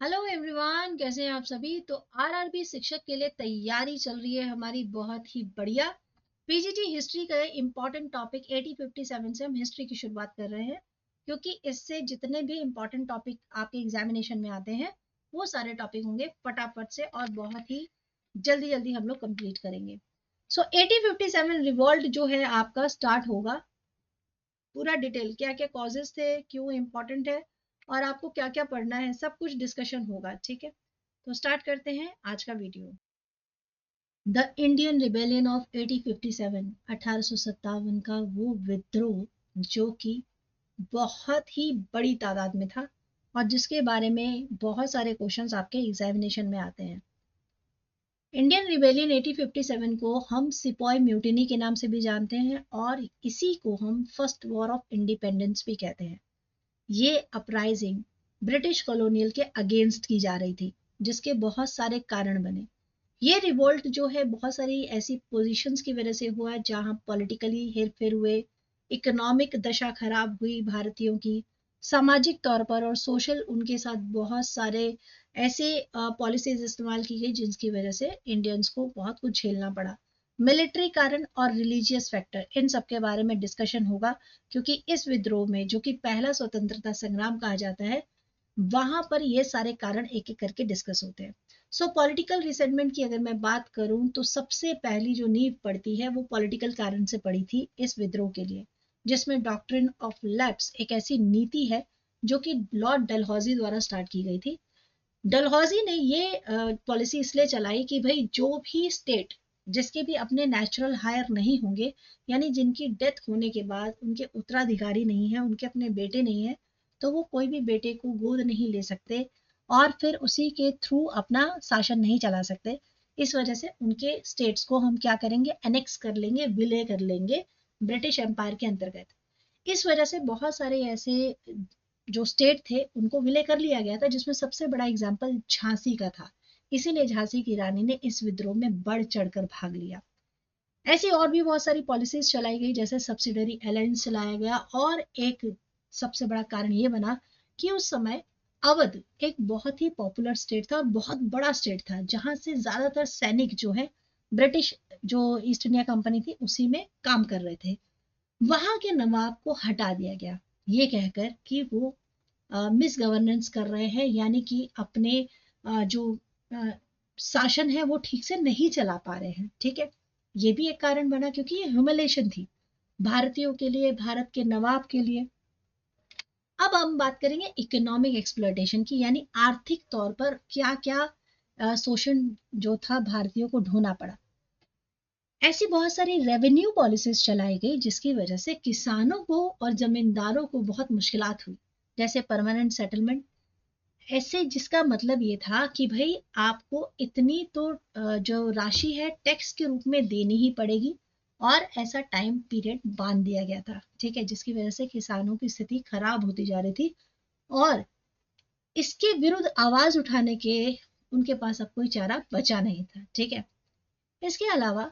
Hello everyone, कैसे हैं आप सभी। तो आरआरबी शिक्षक के लिए तैयारी चल रही है हमारी बहुत ही बढ़िया। पीजीटी हिस्ट्री का इम्पोर्टेंट टॉपिक 8057 से हम हिस्ट्री की शुरुआत कर रहे हैं, क्योंकि इससे जितने भी इम्पोर्टेंट टॉपिक आपके एग्जामिनेशन में आते हैं वो सारे टॉपिक होंगे फटाफट से और बहुत ही जल्दी जल्दी हम लोग कंप्लीट करेंगे। सो 8057 रिवॉल्ट जो है आपका स्टार्ट होगा। पूरा डिटेल क्या क्या कॉजेस थे, क्यों इम्पोर्टेंट है और आपको क्या क्या पढ़ना है, सब कुछ डिस्कशन होगा। ठीक है, तो स्टार्ट करते हैं आज का video. The Indian rebellion of 1857, 1857 का वो विद्रोह जो कि बहुत ही बड़ी तादाद में था और जिसके बारे में बहुत सारे क्वेश्चंस आपके एग्जामिनेशन में आते हैं। इंडियन रिबेलियन 1857 को हम सिपॉय म्यूटिनी के नाम से भी जानते हैं और इसी को हम फर्स्ट वॉर ऑफ इंडिपेंडेंस भी कहते हैं। ये अपराइजिंग ब्रिटिश कॉलोनियल के अगेंस्ट की जा रही थी, जिसके बहुत सारे कारण बने। ये रिवोल्ट जो है बहुत सारी ऐसी पोजीशंस की वजह से हुआ जहां पॉलिटिकली हेरफेर हुए, इकोनॉमिक दशा खराब हुई भारतीयों की, सामाजिक तौर पर और सोशल उनके साथ बहुत सारे ऐसे पॉलिसीज इस्तेमाल की गई जिनकी वजह से इंडियंस को बहुत कुछ झेलना पड़ा। मिलिट्री कारण और रिलीजियस फैक्टर, इन सब के बारे में डिस्कशन होगा, क्योंकि इस विद्रोह में जो कि पहला स्वतंत्रता संग्राम कहा जाता है वहां पर ये सारे कारण एक एक करके डिस्कस होते हैं। सो पॉलिटिकल रिसेंटमेंट की अगर मैं बात करूं तो सबसे पहली जो नींव पड़ती है वो पॉलिटिकल कारण से पड़ी थी इस विद्रोह के लिए, जिसमें डॉक्ट्रिन ऑफ लैप्स एक ऐसी नीति है जो कि लॉर्ड डलहौजी द्वारा स्टार्ट की गई थी। डलहौजी ने ये पॉलिसी इसलिए चलाई कि भाई जो भी स्टेट जिसके भी अपने नेचुरल हायर नहीं होंगे, यानी जिनकी डेथ होने के बाद उनके उत्तराधिकारी नहीं है, उनके अपने बेटे नहीं है, तो वो कोई भी बेटे को गोद नहीं ले सकते और फिर उसी के थ्रू अपना शासन नहीं चला सकते। इस वजह से उनके स्टेट्स को हम क्या करेंगे, एनेक्स कर लेंगे, विलय कर लेंगे ब्रिटिश एम्पायर के अंतर्गत। इस वजह से बहुत सारे ऐसे जो स्टेट थे उनको विलय कर लिया गया था, जिसमें सबसे बड़ा एग्जाम्पल झांसी का था। इसीलिए झांसी की रानी ने इस विद्रोह में बढ़ चढ़कर भाग लिया। ऐसी और भी बहुत सारी पॉलिसीज चलाई गई, जैसे सब्सिडरी अलायंस चलाया गया और एक सबसे बड़ा कारण ये बना कि उस समय अवध एक बहुत ही पॉपुलर स्टेट था और बहुत बड़ा स्टेट था, जहां से ज्यादातर सैनिक जो है ब्रिटिश जो ईस्ट इंडिया कंपनी थी उसी में काम कर रहे थे। वहां के नवाब को हटा दिया गया, ये कहकर कि वो मिस गवर्नेंस कर रहे हैं, यानी कि अपने जो शासन है वो ठीक से नहीं चला पा रहे हैं। ठीक है, ये भी एक कारण बना, क्योंकि ये ह्यूमिलेशन थी भारतीयों के लिए, भारत के नवाब के लिए। अब हम बात करेंगे इकोनॉमिक एक्सप्लॉयटेशन की, यानी आर्थिक तौर पर क्या क्या शोषण जो था भारतीयों को ढोना पड़ा। ऐसी बहुत सारी रेवेन्यू पॉलिसीज चलाई गई जिसकी वजह से किसानों को और जमींदारों को बहुत मुश्किलात हुई, जैसे परमानेंट सेटलमेंट। ऐसे जिसका मतलब ये था कि भाई आपको इतनी तो जो राशि है टैक्स के रूप में देनी ही पड़ेगी, और ऐसा टाइम पीरियड बांध दिया गया था। ठीक है, जिसकी वजह से किसानों की स्थिति खराब होती जा रही थी और इसके विरुद्ध आवाज उठाने के उनके पास अब कोई चारा बचा नहीं था। ठीक है, इसके अलावा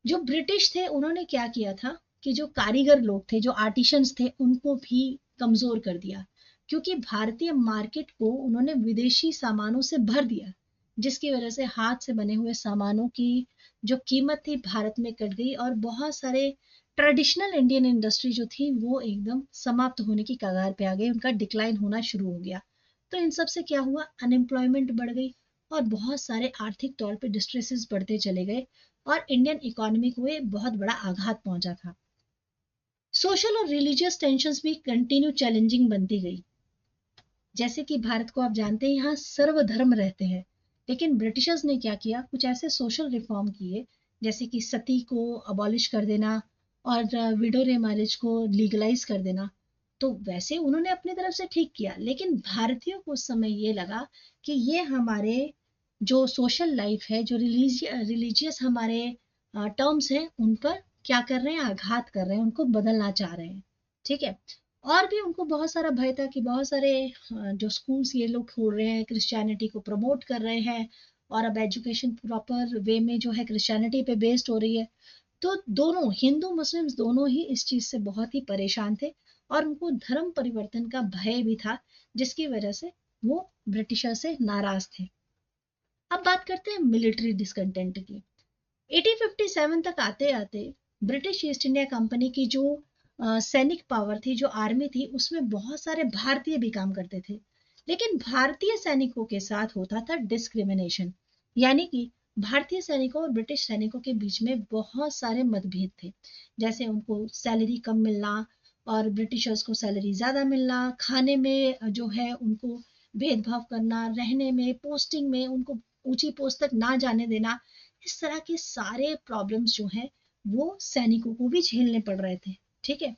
जो ब्रिटिश थे उन्होंने क्या किया था कि जो कारीगर लोग थे, जो आर्टिशंस थे, उनको भी कमजोर कर दिया, क्योंकि भारतीय मार्केट को उन्होंने विदेशी सामानों से भर दिया, जिसकी वजह से हाथ से बने हुए सामानों की जो कीमत थी भारत में कट गई और बहुत सारे ट्रेडिशनल इंडियन इंडस्ट्री जो थी वो एकदम समाप्त होने की कगार पे आ गई, उनका डिक्लाइन होना शुरू हो गया। तो इन सब से क्या हुआ, अनएम्प्लॉयमेंट बढ़ गई और बहुत सारे आर्थिक तौर पे डिस्ट्रेसेस बढ़ते चले गए और इंडियन इकोनॉमी को ये बहुत बड़ा आघात पहुंचा था। सोशल और रिलीजियस टेंशंस भी कंटिन्यू चैलेंजिंग बनती गई। जैसे कि भारत को आप जानते हैं यहाँ सर्वधर्म रहते हैं, लेकिन ब्रिटिशर्स ने क्या किया, कुछ ऐसे सोशल रिफॉर्म किए जैसे कि सती को अबॉलिश कर देना और विडो रे मैरिज को लीगलाइज कर देना। तो वैसे उन्होंने अपनी तरफ से ठीक किया, लेकिन भारतीयों को उस समय ये लगा कि ये हमारे जो सोशल लाइफ है, जो रिलीजियस हमारे टर्म्स हैं, उन पर क्या कर रहे हैं, आघात कर रहे हैं, उनको बदलना चाह रहे हैं। ठीक है, और भी उनको बहुत सारा भय था कि बहुत सारे जो स्कूल्स ये लोग खोल रहे हैं, क्रिश्चियनिटी को प्रमोट कर रहे हैं और अब एजुकेशन प्रॉपर वे में जो है क्रिश्चियनिटी पे बेस्ड हो रही है। तो दोनों हिंदू मुस्लिम्स दोनों ही इस चीज से बहुत ही परेशान थे और उनको धर्म परिवर्तन का भय भी था, जिसकी वजह से वो ब्रिटिशर से नाराज थे। अब बात करते हैं मिलिट्री डिसकंटेंट की। 1857 तक आते आते ब्रिटिश ईस्ट इंडिया कंपनी की जो सैनिक पावर थी, जो आर्मी थी, उसमें बहुत सारे भारतीय भी काम करते थे। लेकिन भारतीय सैनिकों के साथ होता था डिस्क्रिमिनेशन, यानी कि भारतीय सैनिकों और ब्रिटिश सैनिकों के बीच में बहुत सारे मतभेद थे। जैसे उनको सैलरी कम मिलना और ब्रिटिशर्स को सैलरी ज्यादा मिलना, खाने में जो है उनको भेदभाव करना, रहने में, पोस्टिंग में उनको ऊंची पोस्ट तक ना जाने देना। इस तरह के सारे प्रॉब्लम्स जो हैं वो सैनिकों को भी झेलने पड़ रहे थे। ठीक है।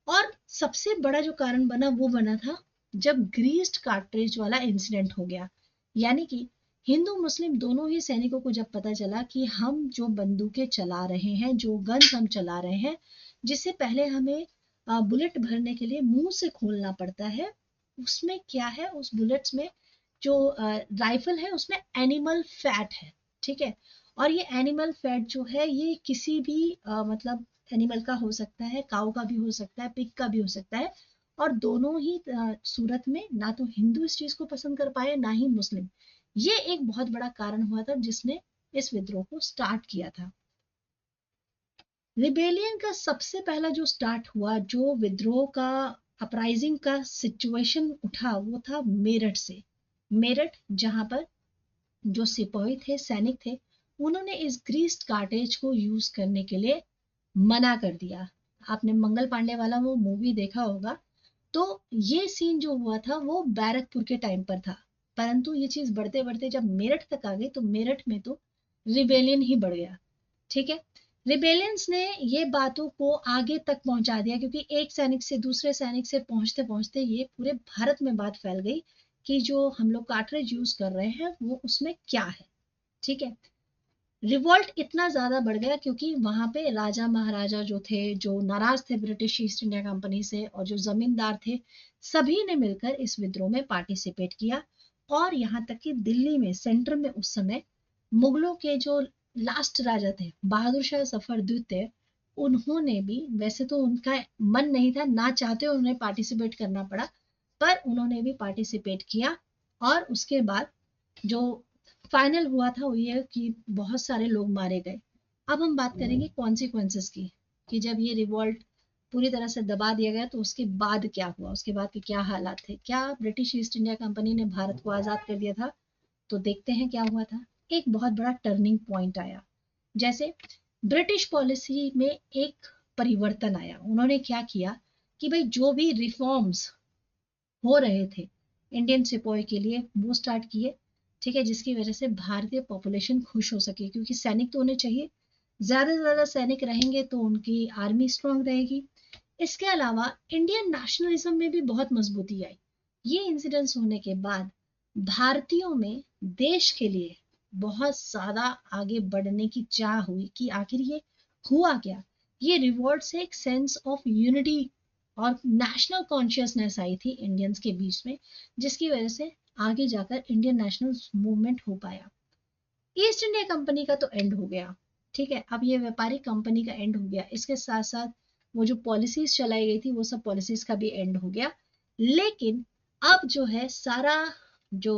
और सबसे बड़ा जो कारण बना वो बना था जब ग्रीस्ड कार्ट्रिज वाला इंसिडेंट हो गया। यानी कि हिंदू मुस्लिम दोनों ही सैनिकों को जब पता चला कि हम जो बंदूकें चला रहे हैं, जो गन्स हम चला रहे हैं, जिससे पहले हमें बुलेट भरने के लिए मुंह से खोलना पड़ता है, उसमें क्या है, उस बुलेट्स में जो राइफल है उसमें एनिमल फैट है। ठीक है। और ये एनिमल फैट जो है ये किसी भी मतलब एनिमल का हो सकता है, काऊ का भी हो सकता है, पिग का भी हो सकता है। और दोनों ही सूरत में ना तो हिंदू इस चीज को पसंद कर पाए ना ही मुस्लिम। ये एक बहुत बड़ा कारण हुआ था जिसने इस विद्रोह को स्टार्ट किया था। रिबेलियन का सबसे पहला जो स्टार्ट हुआ, जो विद्रोह का अपराइजिंग का सिचुएशन उठा, वो था मेरठ से। मेरठ, जहां पर जो सिपाही थे, सैनिक थे, उन्होंने इस ग्रीस्ड कार्टेज को यूज करने के लिए मना कर दिया। आपने मंगल पांडे वाला वो मूवी देखा होगा, तो ये सीन जो हुआ था वो बैरकपुर के टाइम पर था। परंतु ये चीज बढ़ते बढ़ते जब मेरठ तक आ गई तो मेरठ में तो रिबेलियन ही बढ़ गया। ठीक है। रिबेलियंस ने ये बातों को आगे तक पहुंचा दिया, क्योंकि एक सैनिक से दूसरे सैनिक से पहुंचते पहुंचते ये पूरे भारत में बात फैल गई कि जो हम लोग कार्ट्रिज यूज कर रहे हैं वो उसमें क्या है। ठीक है। रिवॉल्ट इतना ज्यादा बढ़ गया क्योंकि वहां पे राजा महाराजा जो थे, जो नाराज थे ब्रिटिश ईस्ट इंडिया कंपनी से, और जो जमींदार थे, सभी ने मिलकर इस विद्रोह में पार्टिसिपेट किया। और यहाँ तक कि दिल्ली में सेंटर में उस समय मुगलों के जो लास्ट राजा थे, बहादुर शाह जफर द्वितीय, उन्होंने भी, वैसे तो उनका मन नहीं था, ना चाहते उन्हें पार्टिसिपेट करना पड़ा, पर उन्होंने भी पार्टिसिपेट किया। और उसके बाद जो फाइनल हुआ था वो ये कि बहुत सारे लोग मारे गए। अब हम बात करेंगे कॉन्सिक्वेंसेस की, कि जब ये रिवॉल्ट पूरी तरह से दबा दिया गया तो उसके बाद क्या हुआ, उसके बाद के क्या हालात थे। क्या ब्रिटिश ईस्ट इंडिया कंपनी ने भारत को आजाद कर दिया था? तो देखते हैं क्या हुआ था। एक बहुत बड़ा टर्निंग पॉइंट आया। जैसे ब्रिटिश पॉलिसी में एक परिवर्तन आया। उन्होंने क्या किया कि भाई जो भी रिफॉर्म्स हो रहे थे इंडियन सिपाही के लिए वो स्टार्ट किए। ठीक है। जिसकी वजह से भारतीय पॉपुलेशन खुश हो सके, क्योंकि सैनिक तो उन्हें चाहिए, ज्यादा से ज्यादा सैनिक रहेंगे तो उनकी आर्मी स्ट्रांग रहेगी। इसके अलावा इंडियन नेशनलिज्म में भी बहुत मजबूती आई। ये इंसिडेंट्स होने के बाद भारतीयों में देश के लिए बहुत ज्यादा आगे बढ़ने की चाह हुई कि आखिर ये हुआ क्या। ये रिवॉर्ड से एक सेंस ऑफ यूनिटी और नेशनल कॉन्शियसनेस आई थी इंडियंस के बीच में, जिसकी वजह से आगे जाकर इंडियन नेशनल मूवमेंट हो पाया। ईस्ट इंडिया कंपनी का तो एंड हो गया। ठीक है। अब ये व्यापारिक कंपनी का एंड हो गया, इसके साथ साथ वो जो पॉलिसीज चलाई गई थी वो सब पॉलिसीज का भी एंड हो गया। लेकिन अब जो है सारा जो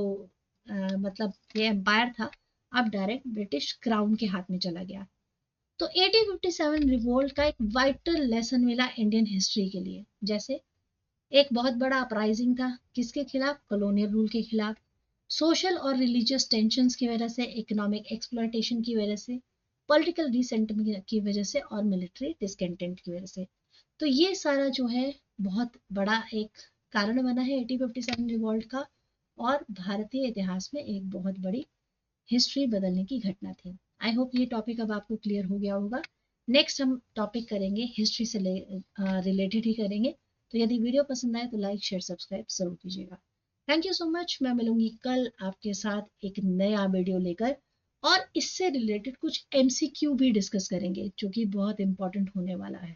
मतलब ये एम्पायर था, अब डायरेक्ट ब्रिटिश क्राउन के हाथ में चला गया। तो 1857 रिवोल्ट का एक वाइटल लेसन मिला इंडियन हिस्ट्री के लिए। जैसे एक बहुत बड़ा अपराइजिंग था, किसके खिलाफ? कॉलोनियल रूल के खिलाफ। सोशल और रिलीजियस टेंशंस की वजह से, इकोनॉमिक एक्सप्लॉयटेशन की वजह से, पॉलिटिकल रिसेंटमेंट की वजह से, और मिलिट्री डिस्कंटेंट की वजह से। तो ये सारा जो है बहुत बड़ा एक कारण बना है 1857 रिवॉल्ट का, और भारतीय इतिहास में एक बहुत बड़ी हिस्ट्री बदलने की घटना थी। आई होप ये टॉपिक अब आपको क्लियर हो गया होगा। नेक्स्ट हम टॉपिक करेंगे हिस्ट्री से रिलेटेड ही करेंगे। तो यदि वीडियो पसंद आए तो लाइक शेयर सब्सक्राइब जरूर कीजिएगा। Thank you so much. मैं मिलूंगी कल आपके साथ एक नया वीडियो लेकर, और इससे रिलेटेड कुछ एमसीक्यू भी डिस्कस करेंगे जो कि बहुत इंपॉर्टेंट होने वाला है।